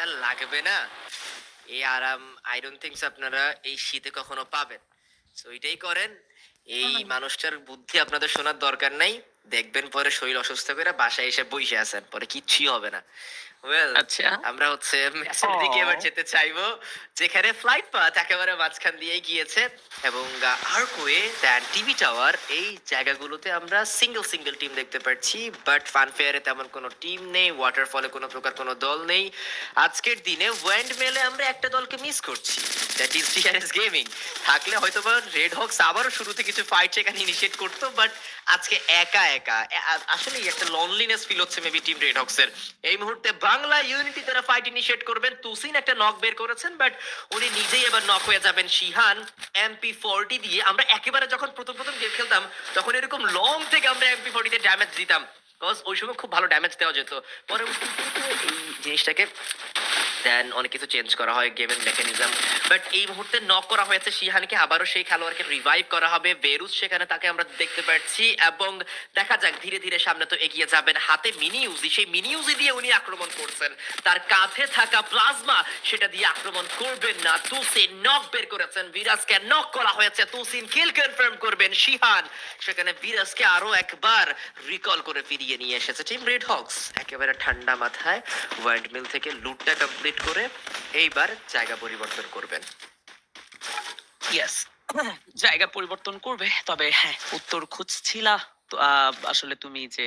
আরামটা লাগবে না, এই আরাম আই ডোন্ট থিংকস আপনারা এই শীতে কখনো পাবেন। সো এটাই করেন। এই হুম। মানুষটার বুদ্ধি আপনাদের শোনার দরকার নাই। দেখবেন পরে শরীর অসুস্থ করে বাসায় এসে বইসে আছেন। পরে কিচ্ছুই হবে না। ওয়েল, আচ্ছা। আমরা হচ্ছে ম্যাচের দিকে এবার ও! যেতে চাইবো, যেখানে ফ্লাইট পাথ একেবারে মাঝখান দিয়েই গিয়েছে এবং আর্কওয়ে দেন টিভি টাওয়ার এই জায়গাগুলোতে আমরা সিঙ্গেল টিম দেখতে পাচ্ছি। বাট ফানফেয়ারে তেমন কোনো টিম নেই, ওয়াটারফলে কোনো প্রকার কোনো দল নেই। আজকের দিনে ওয়েন্ড মেলে আমরা একটা দলকে মিস করছি, দ্যাট ইজ টিআরএস গেমিং। থাকলে হয়তো বা রেড হক্স আবারও শুরুতে কিছু ফাইট সেখানে ইনিশিয়েট করতো, বাট আজকে একা একা আসলে একটা লনলিনেস ফিল হচ্ছে মেবি টিম রেড হক্সের। এই মুহূর্তে বাংলা ইউনিটি তারা ফাইট ইনিশিয়েট করবেন। তুসিন একটা নক বের করেছেন, বাট উনি নিজেই এবার নক হয়ে যাবেন। শিহান MP40 দিয়ে, আমরা একেবারে যখন প্রথম গেম খেলতাম তখন এরকম লং থেকে আমরা MP40 তে ড্যামেজ দিতাম, বিকজ ওই সময় খুব ভালো ড্যামেজ দেওয়া যেত। পরবর্তীতে এই জিনিসটাকে দেন অনেক কিছু চেঞ্জ করা হয় গেমের মেকানিজম। বাট এই মুহূর্তে নক করা হয়েছে শিহানকে, আবারও সেই খেলোয়াড়কে রিভাইভ করা হবে। বেরুজ সেখানে তাকে আমরা দেখতে পাচ্ছি এবং দেখা যাক ধীরে ধীরে সামনে তো এগিয়ে যাবেন। হাতে মিনি ইউজি, সেই মিনি ইউজি দিয়ে উনি আক্রমণ করছেন। তার কাঁধে থাকা প্লাজমা সেটা দিয়ে আক্রমণ করবেন না। তুসিন নক বের করেছেন, বিরাজকে নক করা হয়েছে। তুসিন কিল কনফার্ম করবেন। শিহান সেখানে বিরাজকে আরো একবার রিকল করে ফিরিয়ে নিয়ে এসেছে টিম রেড হক্স। একেবারে ঠান্ডা মাথায় ওয়াইল্ড মিল থেকে লুটটা কমপ্লিট করে এইবার জায়গা পরিবর্তন করবেন। ইয়েস। জায়গা পরিবর্তন করবে। তবে হ্যাঁ, উত্তর খুঁজছিলা। তো আসলে তুমি যে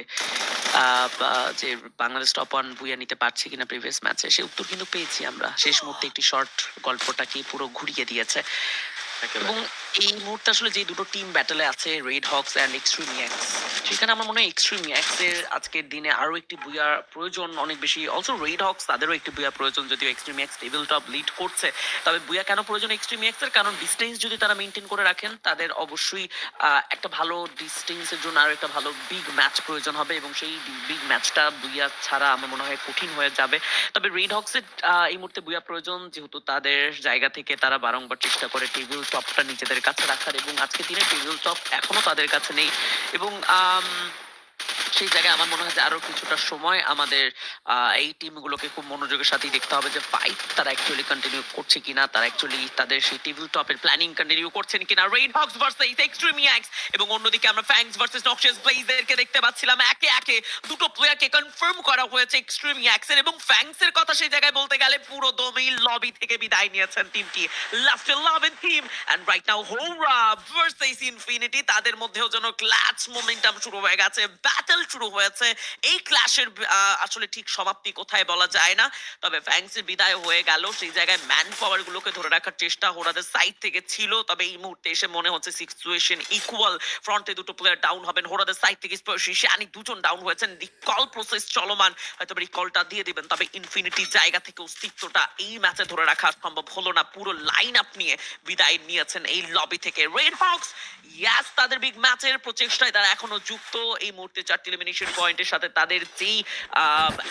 যে বাংলাদেশ টপ 1 বুইয়া নিতে পারছে কিনা প্রিভিয়াস ম্যাচে, সেই উত্তর কিন্তু পেয়েছি আমরা। শেষ মুহূর্তে একটি শর্ট গল্পটাকে পুরো ঘুরিয়ে দিয়েছে। এবং একেবারে এই মুহূর্তে আসলে যে দুটো টিম ব্যাটলে আছে, রেড হকস অ্যান্ড এক্সট্রিমিয়াক্স, সেখানে আমার মনে হয় এক্সট্রিমিয়াক্স এর আজকের দিনে আরো একটি বুয়ার প্রয়োজন অনেক বেশি। অলসো রেড হকস তাদেরও একটি বুয়া প্রয়োজন, যদিও এক্সট্রিমিয়াক্স টেবিল টপ লিড করছে। তবে বুয়া কেন প্রয়োজন এক্সট্রিমিয়াক্স এর? কারণ ডিস্টেন্স যদি তারা মেনটেন করে রাখেন, তাদের অবশ্যই একটা ভালো ডিস্টেন্সের জন্য আরো একটা ভালো বিগ ম্যাচ প্রয়োজন হবে, এবং সেই বিগ ম্যাচটা বুয়া ছাড়া আমার মনে হয় কঠিন হয়ে যাবে। তবে রেড হকসের এই মুহূর্তে বুয়া প্রয়োজন, যেহেতু তাদের জায়গা থেকে তারা বারংবার চেষ্টা করে টেবিল টপটা নিজেদের কাছে রাখার, এবং আজকের দিনে টেবিল টপ এখনো তাদের কাছে নেই। এবং সেই জায়গায় আমার মনে হয় যে আরো কিছুটা সময় আমাদের এই টিমগুলোকে খুব মনোযোগের সাথেই দেখতে হবে যে ফাইট তারা অ্যাকচুয়ালি কন্টিনিউ করছে কিনা, তারা অ্যাকচুয়ালি তাদের সেই টেবিল টপের প্ল্যানিং কন্টিনিউ করছেন কিনা। রেড হক্স ভার্সেস এক্সট্রিমিয়াক্স, এবং অন্যদিকে আমরা ফ্যাংস ভার্সেস নক্সিয়াস ব্লেজদেরকে দেখতে পাচ্ছিলাম। একে একে দুটো প্লেয়ারকে কনফার্ম করা হয়েছে এক্সট্রিমিয়াক্স এর, এবং ফ্যাংস এর কথা সেই জায়গায় বলতে গেলে পুরো দমই লবি থেকে বিদায় নিয়েছেন টিমটি। Last 11 team, and right now Hora versus Infinity, তাদের মধ্যেও যেন ক্লাচ মোমেন্টাম শুরু হয়ে গেছে, ব্যাটল শুরু হয়েছে। এই ক্ল্যাশের আসলে ঠিক সমাপ্তি কোথায় বলা যায় না। তবে ফ্যাংসের বিদায় হয়ে গেল, সেই জায়গায় ম্যান পাওয়ার গুলোকে ধরে রাখার চেষ্টা হোরাদের সাইড থেকে ছিল। তবে এই মুহূর্তে এসে মনে হচ্ছে সিচুয়েশন ইকুয়াল। ফ্রন্টে দুটো প্লেয়ার ডাউন হবেন হোরাদের সাইড থেকে, স্পার্শি শানি দুজন ডাউন হয়েছেন। রিকল প্রসেস চলমান, হয়তো রিকলটা দিয়ে দিবেন। তবে ইনফিনিটি জায়গা থেকে অস্তিত্বটা এই ম্যাচে ধরে রাখা সম্ভব হলো না। পুরো লাইন আপ নিয়ে বিদায় নিয়েছেন এই লবি থেকে রেড হক্স। ইয়াস, তাদের বিগ ম্যাচের প্রচেষ্টায় তারা এখনো যুক্ত। এই মুহূর্তে 4টি এলিমিনেশন পয়েন্টের সাথে তাদের যেই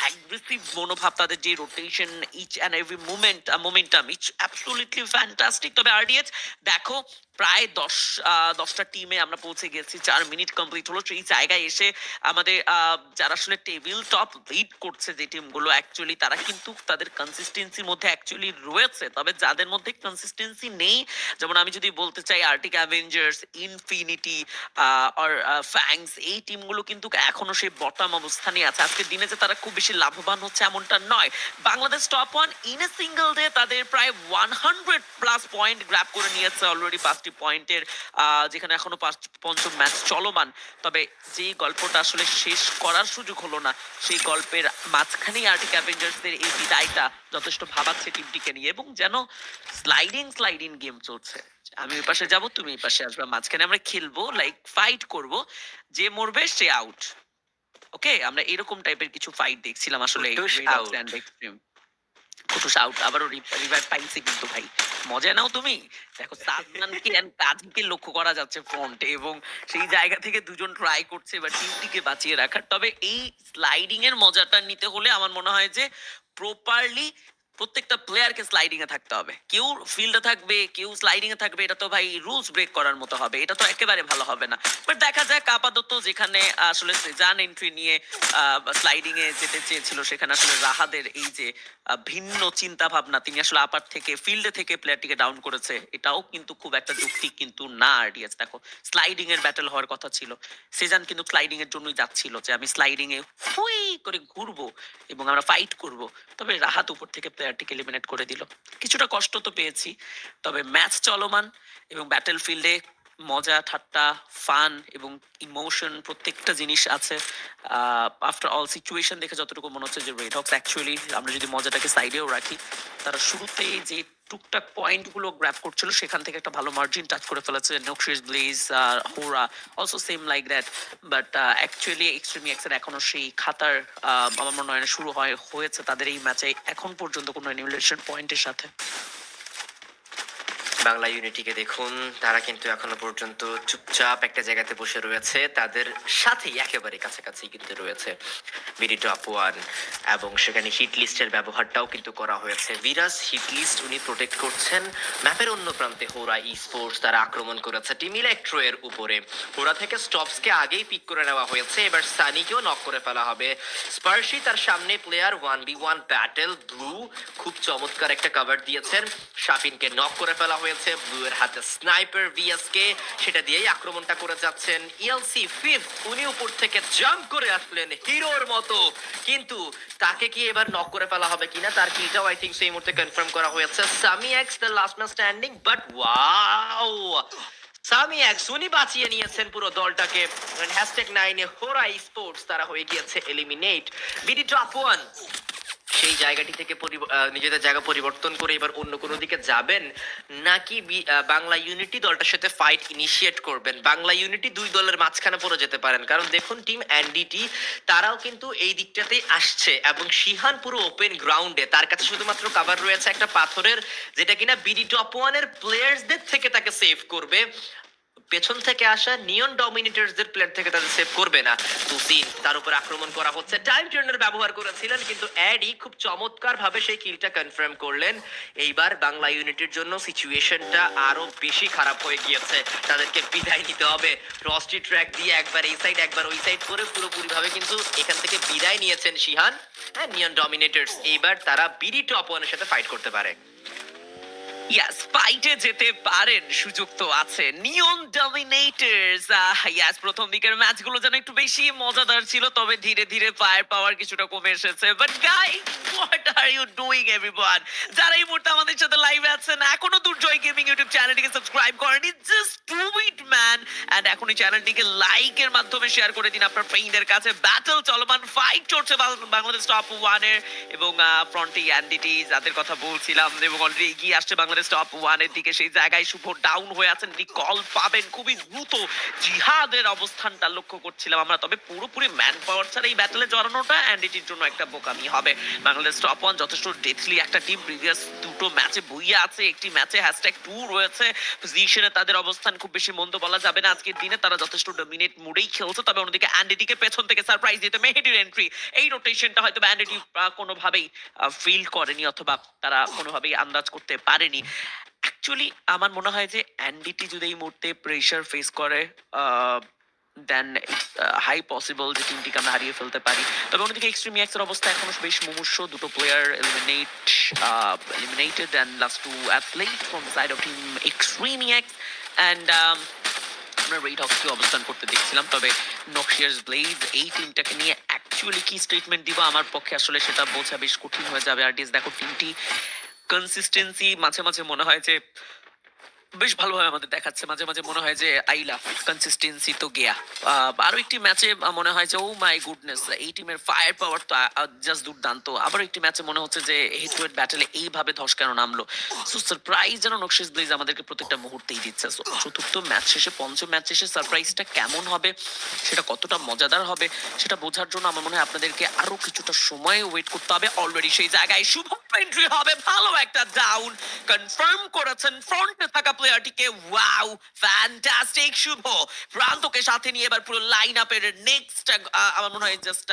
অ্যাগ্রেসিভ মনোভাব, তাদের যে rotation, each and every momentum, each absolutely fantastic. তবে আরডিএচ দেখো, প্রায় 10টা টিমে আমরা পৌঁছে গেছি, 4 মিনিট কমপ্লিট হলো। সেই জায়গায় এসে আমাদের যারা আসলে টেবিল টপ লিড করছে যে টিমগুলো, অ্যাকচুয়ালি তারা কিন্তু তাদের কনসিস্টেন্সির মধ্যে অ্যাকচুয়ালি রয়েছে। তবে যাদের মধ্যে কনসিস্টেন্সি নেই, যেমন আমি যদি বলতে চাই আর্টিক অ্যাভেঞ্জার্স, ইনফিনিটি আর ফ্যাংস, এই টিমগুলো কিন্তু এখনো সেই বটম অবস্থানে আছে। আজকের দিনে যে তারা খুব বেশি লাভবান হচ্ছে এমনটা নয়। Bangladesh top 1 in a single day তাদের প্রায় 100 প্লাস পয়েন্ট গ্র্যাব করে নিয়েছে অলরেডি, 5টি পয়েন্টের, যেখানে এখনো পঞ্চম ম্যাচ চলমান। তবে যেই গল্পটা আসলে শেষ করার সুযোগ হলো না, সেই গল্পের মাঝখানেই আর্টিক অ্যাভেঞ্জার্সদের এই বিদায়টা যথেষ্ট ভাবাচ্ছে টিমটিকে নিয়ে, এবং যেন স্লাইডিং গেম চলছে। আমি ওই পাশে যাব, তুমি এই পাশে আসবে, মাঝখানে আমরা খেলবো, লাইক ফাইট করব, যে মরবে সে আউট। ওকে, আমরা এরকম টাইপের কিছু ফাইট দেখছিলাম আসলে কুটুস Red Hawks out. And Xtreme. কুটুস আউট, আবারও রিভাইভ পাইছে কিন্তু ভাই। মজা নাও তুমি। দেখো সাদমানকে এন্ড কাজীকে লক্ষ্য করা যাচ্ছে ফ্রন্টে, এবং সেই জায়গা থেকে দুজন ট্রাই করছে এবার টিমটিকে বাঁচিয়ে রাখার। তবে এই স্লাইডিং এর মজাটা নিতে হলে আমার মনে হয় যে প্রপারলি প্রত্যেকটা প্লেয়ারকে স্লাইডিং এ থাকতে হবে। কেউ ফিল্ডে থাকবে, কেউ স্লাইডিং এ থাকবে। এটা তো ভাই রুলস ব্রেক করার মতো হবে। এটা তো একেবারে ভালো হবে না। বাট দেখা যাক আপাতত যেখানে আসলে সেজান এন্ট্রি নিয়ে স্লাইডিং এ যেতে চেয়েছিল সেখানে আসলে রাহাদের এই যে ভিন্ন চিন্তা ভাবনা তিনি আসলে আপার থেকে ফিল্ডে থেকে প্লেয়ারটিকে ডাউন করেছে। এটাও কিন্তু খুব একটা যুক্তি কিন্তু না আরডিএস। দেখো স্লাইডিং এর ব্যাটল হওয়ার কথা ছিল। সেজান কিন্তু স্লাইডিং এর জন্যই যাচ্ছিল যে আমি স্লাইডিং এ হুই করে ঘুরবো এবং আমরা ফাইট করব। তবে রাহাত উপর থেকে প্লেয়ারটিকে এলিমিনেট করে দিল। কিছুটা কষ্ট তো পেয়েছি, তবে ম্যাচ চলমান এবং ব্যাটল ফিল্ডে মজা ঠাট্টা ফান এবং ইমোশন প্রত্যেকটা জিনিস আছে। আফটার অল সিচুয়েশন দেখে যতটুকু মনে হচ্ছে যে রেড হক্স অ্যাকচুয়ালি আমরা যদি মজাটাকে সাইডেও রাখি তারা শুরুতেই যে টুকটাক পয়েন্ট গুলো গ্র্যাব করছিল সেখান থেকে একটা ভালো মার্জিন টাচ করে ফেলেছে Noxious Blaze Hora also same like that. But actually এক্সট্রিমি এক্সের এখনো সেই খাতার আমার মনে হয় না শুরু হয়েছে তাদের এই ম্যাচে এখন পর্যন্ত কোনো এনিমিনেশন পয়েন্টের সাথে। বাংলা ইউনিটিকে দেখুন, তারা কিন্তু এখনো পর্যন্ত চুপচাপ একটা জায়গাতে বসে রয়েছে, তাদের সাথেই একেবারে কাছাকাছি কিন্তু রয়েছে বিডি টপ ওয়ান, এবং সেখানে হিট লিস্টের ব্যবহারটাও কিন্তু করা হয়েছে। বিরাজ হিট লিস্ট উনি প্রোটেক্ট করছেন। ম্যাপের অন্য প্রান্তে হোরা ই স্পোর্টস তারা আক্রমণ করেছে টিম ইলেকট্রো এর উপরে। হোরা থেকে স্টপসকে আগেই পিক করে নেওয়া হয়েছে, এবার সানিকেও নক করে ফেলা হবে। স্পার্শি তার সামনে প্লেয়ার 1v1 ব্যাটেল ব্লু খুব চমৎকার একটা কভার দিয়েছেন, শাফিনকে নক করে ফেলা হয়েছে। ব্লু এর হাতে স্নাইপার ভিএসকে, সেটা দিয়েই আক্রমণটা করে যাচ্ছেন ইএলসি ফিফথ। উনি উপর থেকে জাম্প করে আসলেন হিরোর মতো, কিন্তু তাকে কি এবার নক করে ফেলা হবে কিনা তার কিলটাও আই থিংক সেই মুহূর্তে কনফার্ম করা হয়েছে। Sami X the last man standing, but wow Sami X উনি বাঁচিয়ে নিয়েছেন পুরো দলটাকে। #9 এ হোরা স্পোর্টস তারা হয়ে গিয়েছে এলিমিনেট। বিডি টপ ওয়ান সেই জায়গাটি থেকে নিজেদের জায়গা পরিবর্তন করে এবার অন্য কোনো দিকে যাবেন, নাকি বাংলা ইউনিটি দলটার সাথে ফাইট ইনিশিয়েট করবেন? বাংলা ইউনিটি দুই দলের মাঝখানে পড়ে যেতে পারেন, কারণ দেখুন টিম এনডিটি তারাও কিন্তু এই দিকটাতেই আসছে, এবং শিহান পুরো ওপেন গ্রাউন্ডে, তার কাছে শুধুমাত্র কাভার রয়েছে একটা পাথরের, যেটা কিনা বিডি টপ ওয়ানের প্লেয়ার্সদের থেকে তাকে সেভ করবে। পেছন থেকে আসা নিয়ন ডমিনেটরসদের প্লেয়ার থেকে তাদের সেভ করবে না। তুসিন তার উপর আক্রমণ করা হচ্ছে, টাইম টার্নার ব্যবহার করেছিলেন, কিন্তু অ্যাডি খুব চমৎকার ভাবে সেই কিলটা কনফার্ম করলেন। এইবার বাংলা ইউনিটের জন্য সিচুয়েশনটা আরো বেশি খারাপ হয়ে গিয়েছে, তাদেরকে বিদায় নিতে হবে। ফ্রস্টি ট্র্যাক দিয়ে একবার এই সাইড একবার ওই সাইড করে পুরোপুরি ভাবে কিন্তু এখান থেকে বিদায় নিয়েছেন শিহান। হ্যাঁ, নিয়ন ডমিনেটরস এইবার তারা বিডি টপ ওয়ানের সাথে ফাইট করতে পারে। ইয়াস, ফাইটে যেতে পারেন, সুযোগ তো আছে। নিয়ন ডমিনেটরস ইয়াস, প্রথম দিকের ম্যাচগুলো যেন একটু বেশি মজাদার ছিল, তবে ধীরে ধীরে ফায়ার পাওয়ার কিছুটা কমে এসেছে। But guys, what are you doing everyone? যারা এই মুহূর্তে আমাদের সাথে লাইভে আছেন এখনো দুর্জয় গেমিং ইউটিউব চ্যানেলটিকে সাবস্ক্রাইব করেনি, just do it man. And এখন এই চ্যানেলটিকে লাইকের মাধ্যমে শেয়ার করে দিন আপনার ফ্রেন্ডদের কাছে। ব্যাটল চলমান, ফাইট চলছে বাংলাদেশ টপ ওয়ানের এবং ফ্রন্টে এনডিটি যাদের কথা বলছিলাম, এবং অলরেডি এগিয়ে আসছে বাংলাদেশ টপ ওয়ানের দিকে। সেই জায়গায় শুভ ডাউন হয়ে আছেন, রিকল পাবেন খুবই দ্রুত। জিহাদের অবস্থানটা লক্ষ্য করছিলাম আমরা, তবে পুরোপুরি ম্যান পাওয়ার ছাড়া এই ব্যাটলে জড়ানোটা এনডিটির জন্য একটা বোকামি হবে। বাংলাদেশ টপ ওয়ান যথেষ্ট ডেথলি একটা টিম, প্রিভিয়াস দুটো ম্যাচে বইয়া আছে, একটি ম্যাচে #2 রয়েছে। পজিশনে তাদের অবস্থান খুব বেশি মন্দ বলা যাবে না আজকের দিনে, তারা যথেষ্ট ডমিনেট মুডেই খেলছে। তবে অন্যদিকে এনডিটিকে পেছন থেকে সারপ্রাইজ দিতে মেহেদির এন্ট্রি, এই রোটেশনটা হয়তো এনডিটি কোনোভাবেই ফিল করেনি অথবা তারা কোনোভাবেই আন্দাজ করতে পারেনি। অ্যাকচুয়ালি আমার মনে হয় যে এনডিটি যদি এই মুহূর্তে প্রেশার ফেস করে দেন ইটস হাই পসিবল যে টিমটিকে আমরা হারিয়ে ফেলতে পারি। তবে অন্যদিকে এক্সট্রিম এক্সের অবস্থা এখনো বেশ মুমূর্ষু, দুটো player eliminated and last two athlete from the side of team extreme X. And আমরা রেড হক্সকে অবস্থান করতে দেখছিলাম, তবে নক্সিয়াস ব্লেজ এই টিমটাকে নিয়ে অ্যাকচুয়ালি কি স্টেটমেন্ট দিব আমার পক্ষে আসলে সেটা বোঝা বেশ কঠিন হয়ে যাবে। আরটিএস দেখো টিমটি কনসিস্টেন্সি মাঝে মাঝে মনে হয় যে বেশ ভালোভাবে আমাদের দেখাচ্ছে, মাঝে মাঝে মনে হয় যে আইলা কনসিস্টেন্সি তো গেয়া। আরো একটি ম্যাচে মনে হয় যে ও মাই গুডনেস এই টিমের ফায়ার পাওয়ার তো জাস্ট দুর্দান্ত। আবার একটি ম্যাচে মনে হচ্ছে যে হেড টু হেড ব্যাটেলে এইভাবে ধস কেন নামলো। সো সারপ্রাইজ যেন নক্সিস ব্লেজ আমাদেরকে প্রত্যেকটা মুহূর্তেই দিচ্ছে। সো চতুর্থ ম্যাচ শেষে পঞ্চম ম্যাচ শেষে সারপ্রাইজটা কেমন হবে, সেটা কতটা মজাদার হবে, সেটা বোঝার জন্য আমার মনে হয় আপনাদেরকে আরো কিছুটা সময় ওয়েট করতে হবে। অলরেডি সেই জায়গায় শুভ এন্ট্রি হবে, ভালো একটা ডাউন কনফার্ম করেছেন ফ্রন্টে থাকা প্লেয়ারটিকে। ওয়াও, ফ্যান্টাস্টিক শুভ প্রান্তকে সাথে নিয়ে এবার পুরো লাইন আপের নেক্সট আমার মনে হয় জাস্ট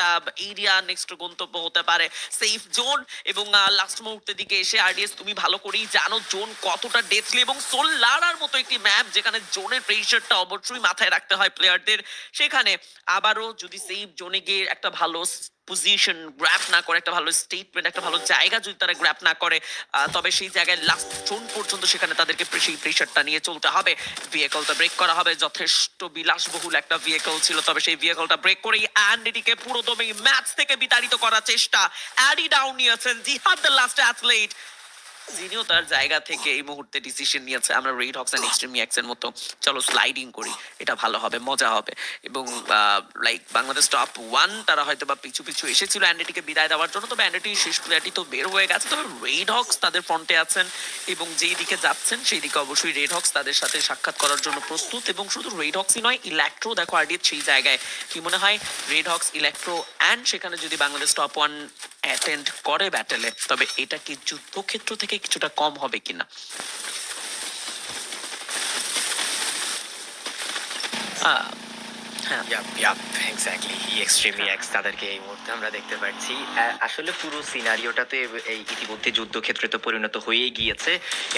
এরিয়া নেক্সট গন্তব্য হতে পারে সেফ জোন। এবং লাস্ট মুহূর্তের দিকে এসে আরডিএস তুমি ভালো করেই জানো জোন কতটা ডেথলি এবং সোলারার মতো একটি ম্যাপ যেখানে জোনের প্রেশারটা অবশ্যই মাথায় রাখতে হয় প্লেয়ারদের। সেখানে আবারও যদি সেফ জোনে গিয়ে একটা ভালো পজিশন গ্র্যাপ না করে, একটা ভালো স্টেটমেন্ট, একটা ভালো জায়গা যদি তারা গ্র্যাপ না করে, তবে সেই জায়গায় লাস্ট জোন পর্যন্ত সেখানে তাদেরকে সেই প্রেশারটা নিয়ে চলতে হবে। ভেহিকলটা ব্রেক করা হবে, যথেষ্ট বিলাসবহুল একটা ভেহিকল ছিল, তবে সেই ভেহিকলটা ব্রেক করেই অ্যান্ডিটিকে পুরো দমে ম্যাচ থেকে বিতাড়িত করার চেষ্টা। অ্যাডি ডাউন নিয়েছেন, জিহাদ দ্য লাস্ট অ্যাথলেট, যিনিও তার জায়গা থেকে এই মুহূর্তে ডিসিশন নিয়েছে আমরা রেড হক্স এন্ড এক্সট্রিম এক্সের মতো চলো স্লাইডিং করি, এটা ভালো হবে, মজা হবে। এবং লাইক বাংলাদেশ টপ ওয়ান তারা হয়তো বা পিছু পিছু এসেছিল অ্যান্ডিটিকে বিদায় দেওয়ার জন্য, তবে অ্যান্ডিটির শেষ প্লেয়ারটি তো বের হয়ে গেছে। তবে রেড হক্স তাদের ফ্রন্টে আছেন এবং যেই দিকে যাচ্ছেন সেই দিকে অবশ্যই রেড হক্স তাদের সাথে সাক্ষাৎ করার জন্য প্রস্তুত। এবং শুধু রেড হক্সই নয়, ইলেকট্রো দেখো আরডিএফ সেই জায়গায়, কি মনে হয় রেড হক্স, ইলেকট্রো অ্যান্ড সেখানে যদি বাংলাদেশ টপ ওয়ান অ্যাটেন্ড করে ব্যাটেলে, তবে এটা কি যুদ্ধক্ষেত্র থেকে কিছুটা কম হবে কিনা? হ্যাঁ, এক্স্যাক্টলি এক্সট্রিম এক্স তাদেরকে এই মুহূর্তে আমরা দেখতে পাচ্ছি। আসলে পুরো সিনারিওটাতে এই ইতিমধ্যে যুদ্ধক্ষেত্রে তো পরিণত হয়েই গিয়েছে।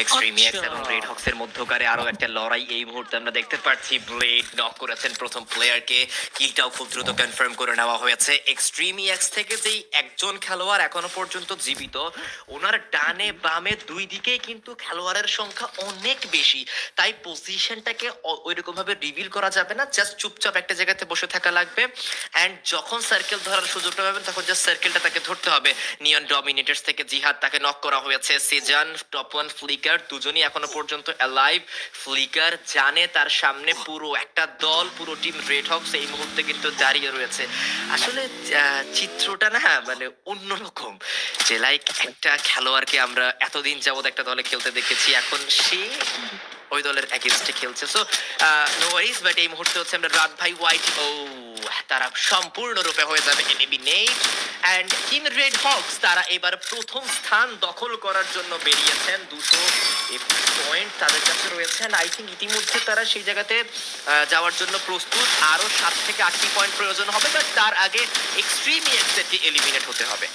এক্সট্রিম এক্স আচ্ছা। এবং রেড হক্সের মধ্যকারে আরো একটা লড়াই এই মুহূর্তে আমরা দেখতে পাচ্ছি। ব্লেড নক করেছেন প্রথম প্লেয়ারকে, কিলটাও খুব দ্রুত কনফার্ম করে নেওয়া হয়েছে। এক্সট্রিম এক্স থেকে যেই একজন খেলোয়াড় এখনো পর্যন্ত জীবিত, ওনার ডানে বামে দুই দিকেই কিন্তু খেলোয়াড়ের সংখ্যা অনেক বেশি, তাই পজিশনটাকে ওইরকম ভাবে রিভিল করা যাবে না, জাস্ট চুপচাপ একটা জায়গাতে বসে থাকা লাগবে। অ্যান্ড যখন সার্কেল ধরার সুযোগটা পাবেন তখন জাস্ট সার্কেলটা তাকে ধরতে হবে। নিয়ন ডমিনেটরস থেকে জিহাদ, তাকে নক করা হয়েছে। সেজান, টপ ওয়ান, ফ্লিকার দুজনই এখনো পর্যন্ত অ্যালাইভ। ফ্লিকার জানে তার সামনে পুরো একটা দল, পুরো টিম রেড হক্স এই মুহূর্তে কিন্তু দাঁড়িয়ে রয়েছে। আসলে চিত্রটা না মানে অন্যরকম, যে লাইক একটা খেলোয়াড়কে আমরা এতদিন যাবত একটা দলে খেলতে দেখেছি, এখন সে ওই দলের এগেইনস্টে খেলছে। সো নো ওয়ারিজ, বাট এই মুহূর্তে হচ্ছে আমরা রাত ভাই হোয়াইট, ও তারা সম্পূর্ণরূপে হয়ে যাবে eliminate. And team red Hawks তারা এবার প্রথম স্থান দখল করার জন্য বেরিয়েছেন। 221 পয়েন্ট তাদের কাছে রয়েছে। আই থিঙ্ক ইতিমধ্যে তারা সেই জায়গাতে যাওয়ার জন্য প্রস্তুত। আরো 7 থেকে 8টি পয়েন্ট প্রয়োজন হবে, বাট তার আগে এক্সট্রিম এক্সেটকে এলিমিনেট হতে হবে।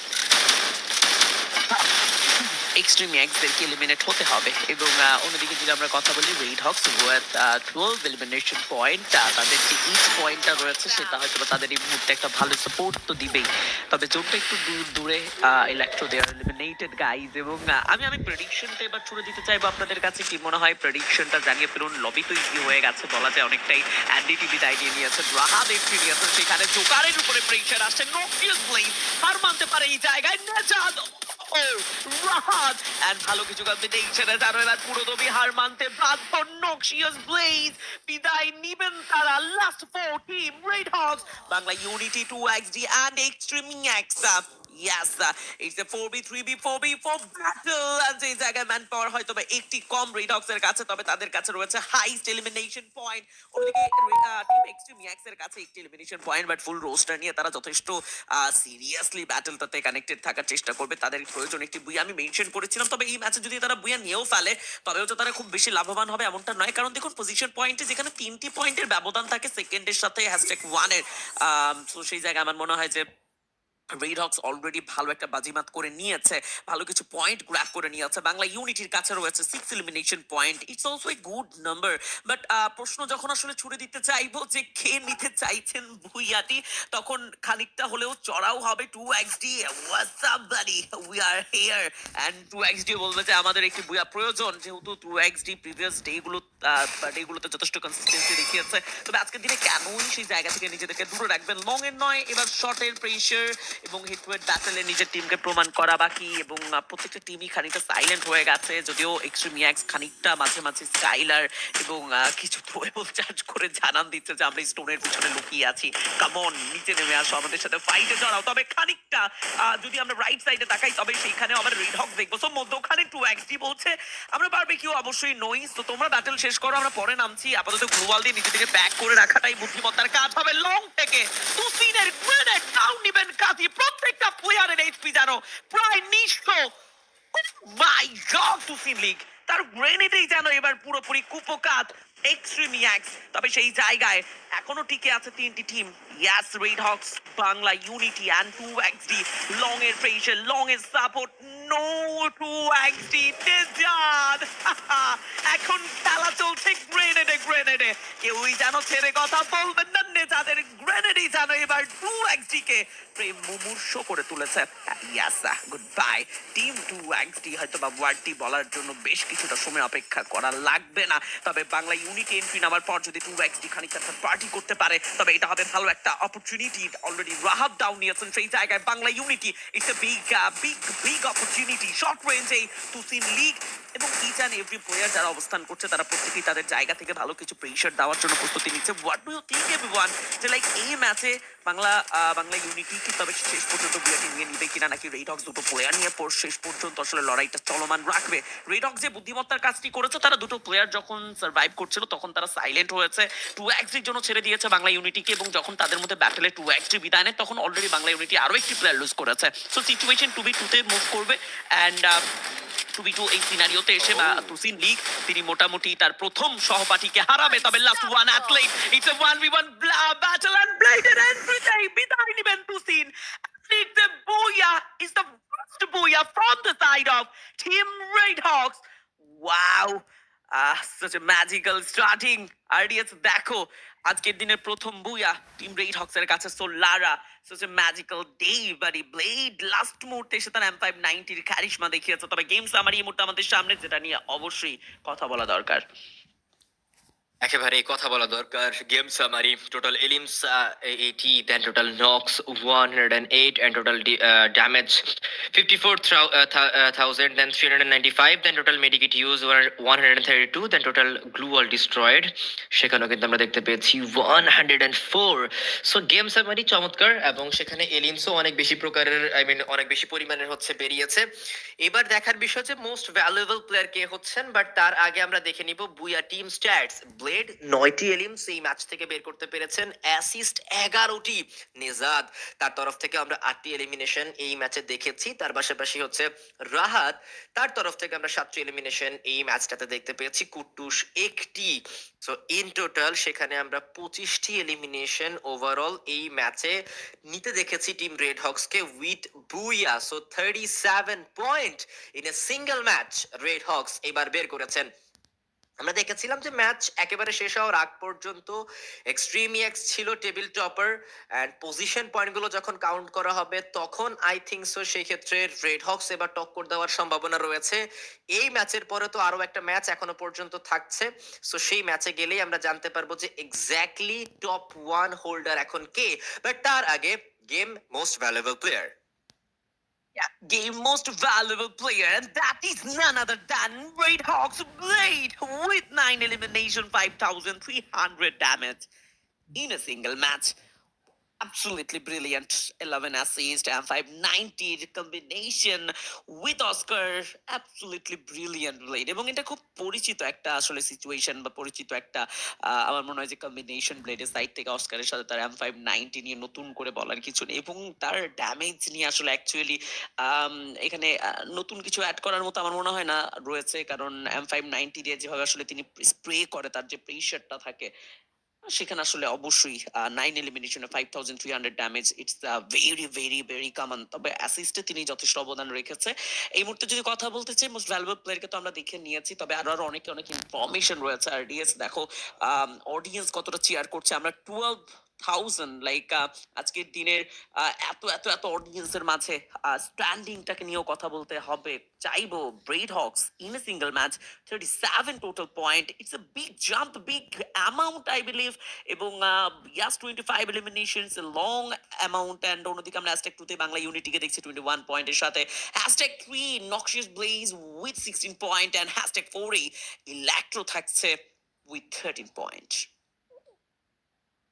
এক্সট্রিম এক্সদেরকে এলিমিনেট হতে হবে। এবং অন্যদিকে যদি আমরা কথা বলি red Hawks with 12 elimination point, তাদের যে ইচ পয়েন্টটা রয়েছে সেটা হয়তো বা তাদের এই মুহূর্তে একটা ভালো সাপোর্ট তো দিবেই, তবে জোনটা একটু দূরে। Electro they are eliminated guys. এবং আমি প্রেডিকশনটা এবার ছুড়ে দিতে চাইবো আপনাদের কাছে, কি মনে হয় প্রেডিকশনটা জানিয়ে ফেলুন। লবি তো ইজি হয়ে গেছে বলা যায়, অনেকটাই অ্যান্ডিটি বিদায় নিয়ে নিয়েছে, রাহাত এন্ট্রি নিয়েছে, সেখানে জোকারের উপরে প্রেশার আসছে। নকিয়াস ব্লেজ হার মানতে পারে এই জায়গায়, নেজাদ রাহাত এন্ড ভালো কিছু কম্বিনেশন, জানো এরা পুরো দমি হার মানতে বাধ্য। নক্সিয়াস ব্লেজ বিদায় নিবেন তারা। Last 4 team red hawks, Bangla unity, 2XD and extreme X. Yes, it's a 4v3v4v4 battle, and এই জায়গায় ম্যান পাওয়ার হয়তো বা একটি কম রেড হক্স এর কাছে, তবে তাদের কাছে রয়েছে হাইস্ট এলিমিনেশন পয়েন্ট। ওদিকে টিম এক্সট্রিম এক্স এর কাছে একটি elimination point, but full roster নিয়ে তারা যথেষ্ট সিরিয়াসলি ব্যাটলটাতে কানেক্টেড থাকার চেষ্টা করবে। তাদের প্রয়োজন একটি বুয়া, আমি মেনশন করেছিলাম, তবে এই ম্যাচে যদি তারা বুয়া নিয়েও ফেলে তবেও তো তারা খুব বেশি লাভবান হবে এমনটা নয়, কারণ দেখুন পজিশন পয়েন্টে যেখানে 3টি পয়েন্টের ব্যবধান থাকে সেকেন্ডের সাথে #1 এর, তো সেই জায়গায় আমার মনে হয় যে রেড হক্স অলরেডি ভালো একটা বাজিমাত করে নিয়েছে, ভালো কিছু পয়েন্ট গ্র্যাব করে নিয়েছে। বাংলা ইউনিটির কাছে রয়েছে 6 elimination point, it's also a good number. But প্রশ্ন যখন আসলে ছুড়ে দিতে চাইবো যে কে নিতে চাইছেন ভুইয়াটি, তখন খানিকটা হলেও চড়াও হবে 2XD। What's up buddy, we are here. And 2XD বলবে যে আমাদের একটি বুয়া প্রয়োজন, যেহেতু 2XD প্রিভিয়াস ডেগুলোতে যথেষ্ট কনসিস্টেন্সি দেখিয়েছে, তবে আজকের দিনে কেনই সেই জায়গা থেকে নিজেদেরকে দূরে রাখবেন। লং এর নয়, এবার শর্টের প্রেশার এবং হেড টু হেড ব্যাটেলে নিজের টিমকে প্রমাণ করা বাকি। এবং প্রত্যেকটা টিমই খানিকটা সাইলেন্ট হয়ে গেছে, যদিও এক্সট্রিম এক্স খানিকটা মাঝে মাঝে স্কাইলার এবং কিছু থ্রোয়েবল চার্জ করে জানান দিচ্ছে যে আমরা স্টোনের পিছনে লুকিয়ে আছি, কামন নিচে নেমে আসো, আমাদের সাথে ফাইটে জড়াও। তবে খানিকটা যদি আমরা রাইট সাইডে তাকাই, তবে সেইখানে আবার রেড হক দেখবো। সো মধ্যখানে 2XD বলছে আমরা পারবে কেউ অবশ্যই নই, তো তোমরা ব্যাটেল শেষ করো, আমরা পরে নামছি। আপাতত গ্লোবাল দিয়ে নিজে থেকে ব্যাক করে রাখাটাই বুদ্ধিমত্তার কাজ হবে। লং থেকে তুসিনের গ্রেনেড ডাউন নিবেন কাজী, প্রত্যেকটা প্লেয়ারের এইচপি জানো প্রায় নিঃস্ব। মাই গড, তুসিন লিগ তার গ্রেনেডেই যেন এবার পুরোপুরি কুপোকাত এক্সট্রিমিয়াক্স। তবে সেই জায়গায় এখনো টিকে আছে তিনটি team, yes red hawks, Bangla unity and two XD. Long এর প্রেশার, লং এর সাপোর্ট, নো টু এক্সডি তেজান। এখন খেলা চলছে গ্রেনেডে গ্রেনেডে, কেউই যেন ছেড়ে কথা বলবেন না, নেজাদের গ্রেনেডই যেন এবার টু এক্সডি কে প্রেম মুমূর্ষ করে তুলেছে। Yes, good bye team two XD. হয়তো বা ওয়ার্ডটি বলার জন্য বেশ কিছুটা সময় অপেক্ষা করা লাগবে না, তবে বাংলা ইউনিটি এন্ট্রি নেওয়ার পর যদি টু এক্সডি খানিকটা পার্টি করতে পারে তবে এটা হবে ভালো একটা অপরচুনিটি। অলরেডি রাহাব ডাউন নিয়েছেন সেই জায়গায় Bangla unity. It's a big big big opportunity short রেঞ্জে তুসিন লিগ এবং ইচ অ্যান্ড এভরি প্লেয়ার যারা অবস্থান করছে তারা প্রত্যেকেই তাদের জায়গা থেকে ভালো কিছু প্রেশার দেওয়ার জন্য প্রস্তুতি নিচ্ছে। What do you think everyone, যে লাইক এই ম্যাচে বাংলা ইউনিটি কি তবে শেষ পর্যন্ত বিয়াটি নিয়ে নিবে কিনা, নাকি রেড হক্স দুটো প্লেয়ার নিয়ে শেষ পর্যন্ত আসলে লড়াইটা চলমান রাখবে? রেড হক্স যে বুদ্ধিমত্তার কাজটি করেছে, তারা দুটো প্লেয়ার যখন সার্ভাইভ করছিল তখন তারা সাইলেন্ট হয়েছে, টু এক্সডির জন্য ছেড়ে দিয়েছে বাংলা ইউনিটিকে, এবং যখন তাদের মধ্যে ব্যাটেলে টু এক্সডি বিদায় নেয় তখন অলরেডি বাংলা ইউনিটি আরো একটি প্লেয়ার লুজ করেছে। সো সিচুয়েশন 2v2 তে মুভ করবে অ্যান্ড 2v2 এই সিনারিওতে এসে তুসিন লিগ তিনি মোটামুটি তার প্রথম সহপাঠীকে হারাবে, তবে last one athlete, it's a 1v1 battle and bladed এন্ট্রিতেই বিদায় নেবেন Tusin. It's a booyah, it's the first booyah from the side of Team Red Hawks. Wow, such a magical starting. RDS দেখো আজকের দিনের প্রথম বুয়া টিম রেড হক্স এর কাছে সোলারা, such a magical day, buddy. Blade last মুহূর্তে এসে তার M590 এর কারিশমা দেখিয়েছে, তবে গেম সামারি এই মুহূর্তে আমাদের সামনে, যেটা নিয়ে অবশ্যই কথা বলা দরকার। একেবারে কথা বলা দরকার। Game summary: total elims 80, then total knocks 108, and total damage 54,000, then 395, then total medikit use 132, then total glue all destroyed, সেখানেও কিন্তু আমরা দেখতে পেয়েছি 104। সো গেম সামারি চমৎকার, এবং সেখানে এলিমসও অনেক বেশি প্রকারের অনেক বেশি পরিমাণের হচ্ছে বেরিয়েছে। এবার দেখার বিষয় যে মোস্ট ভ্যালুয়েবল প্লেয়ার কে হচ্ছেন, বাট তার আগে আমরা দেখে নিব বুয়া টিম স্ট্যাটস। ব্লেড 9টি এলিমস এই ম্যাচ থেকে বের করতে পেরেছেন, অ্যাসিস্ট 11টি। নেজাদ তার তরফ থেকে আমরা 8টি এলিমিনেশন এই ম্যাচে দেখেছি, তার পাশাপাশি হচ্ছে রাহাত তার তরফ থেকে আমরা 7টি এলিমিনেশন এই ম্যাচটাতে দেখতে পেয়েছি, কুট্টুস 1টি। সো ইন টোটাল সেখানে আমরা 25টি এলিমিনেশন ওভারঅল এই ম্যাচে নিতে দেখেছি টিম রেড হক্স কে with booyah. So 37 point in a single match Red Hawks এবার বের করেছেন। আমরা দেখেছিলাম যে ম্যাচ একেবারে শেষ হওয়ার আগ পর্যন্ত এক্সট্রিমিয়াক্স ছিল টেবিল টপার, অ্যান্ড পজিশন পয়েন্টগুলো যখন কাউন্ট করা হবে তখন আই থিঙ্ক সো সেই ক্ষেত্রে রেড হক্স এবার টক্কর দেওয়ার সম্ভাবনা রয়েছে। এই ম্যাচের পরে তো আরো একটা ম্যাচ এখনো পর্যন্ত থাকছে, সো সেই ম্যাচে গেলেই আমরা জানতে পারবো যে এক্স্যাক্টলি টপ 1 হোল্ডার এখন কে। বাট তার আগে game most valuable player. Yeah, game most valuable player, and that is none other than Red Hawks Blade with 9 elimination, 5,300 damage in a single match. Absolutely brilliant. 11 assists and 590 combination with Oscar. Absolutely brilliant Blade. এবং এটা খুব পরিচিত একটা আসলে situation বা পরিচিত একটা আমার মনে হয় যে কম্বিনেশন ব্লেডের সাইড থেকে অস্কারের সাথে তার M590 নিয়ে নতুন করে বলার কিছু নেই, এবং তার ড্যামেজ নিয়ে আসলে অ্যাকচুয়ালি এখানে নতুন কিছু অ্যাড করার মতো আমার মনে হয় না রয়েছে, কারণ M590 দিয়ে যেভাবে আসলে তিনি স্প্রে করে তার যে প্রেশারটা থাকে সেখানে আসলে অবশ্যই 9 এলিমিনেশনে 5,300 damage, it's very very very common. তবে অ্যাসিস্টে তিনি যথেষ্ট অবদান রেখেছে। এই মুহূর্তে যদি কথা বলতে চাই মোস্ট ভ্যালুয়েবল প্লেয়ারকে তো আমরা দেখে নিয়েছি, তবে আরো আরো অনেক অনেক ইনফরমেশন রয়েছে। আর ডিএস দেখো অডিয়েন্স কতটা চিয়ার করছে, আমরা 12,000 লাইক আজকের দিনের এত এত এত অডিয়েন্সের মাঝে স্ট্যান্ডিংটাকে নিয়েও কথা বলতে হবে। চাইবো bread Hawks in a single match 37 total point, it's a big jump, big amount I believe, এবং ইয়াস 25 এলিমিনেশনস এ লং অ্যামাউন্ট। অ্যান্ড অন্যদিকে আমরা হ্যাশট্যাগ 2 তে বাংলা ইউনিটিকে দেখছি 21 পয়েন্টের সাথে, hashtag 3 Noxious Blaze with 16 point, and hashtag 4 এ ইলেকট্রো থাকছে with 13 point.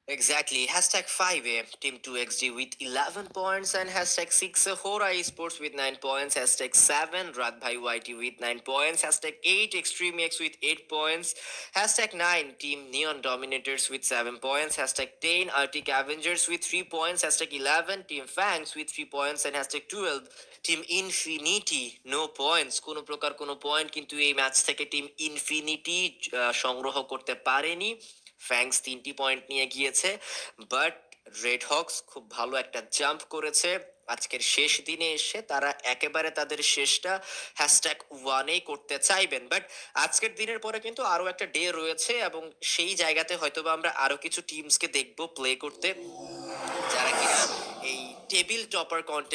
Exactly. Hashtag 5A, Team 2XD with 11 points, and hashtag 6 Hora Esports with 9 points, hashtag 7 Radbhai YT with 9 points, hashtag 8 ExtremeX with 8 points, hashtag 9 Team Neon Dominators with 7 points, hashtag 10 Arctic Avengers with 3 points, hashtag 11 Team Fangs with 3 points, and hashtag 12 team infinity no points, কোনো প্রকার কোনো point কিন্তু এই match থেকে team infinity সংগ্রহ করতে পারেনি। Fangs 3টি পয়েন্ট নিয়ে গিয়েছে, বাট রেড হক্স খুব ভালো একটা জাম্প করেছে। আজকের শেষ দিনে এসে তারা একেবারে তাদের শেষটা হ্যাশট্যাগ ওয়ানেই করতে চাইবেন, বাট আজকের দিনের পরে কিন্তু আরো একটা ডে রয়েছে এবং সেই জায়গাতে হয়তোবা আমরা আরো কিছু টিমসকে দেখবো প্লে করতে, যারা কিনা এই টেবিল টপার কন্টেন্ট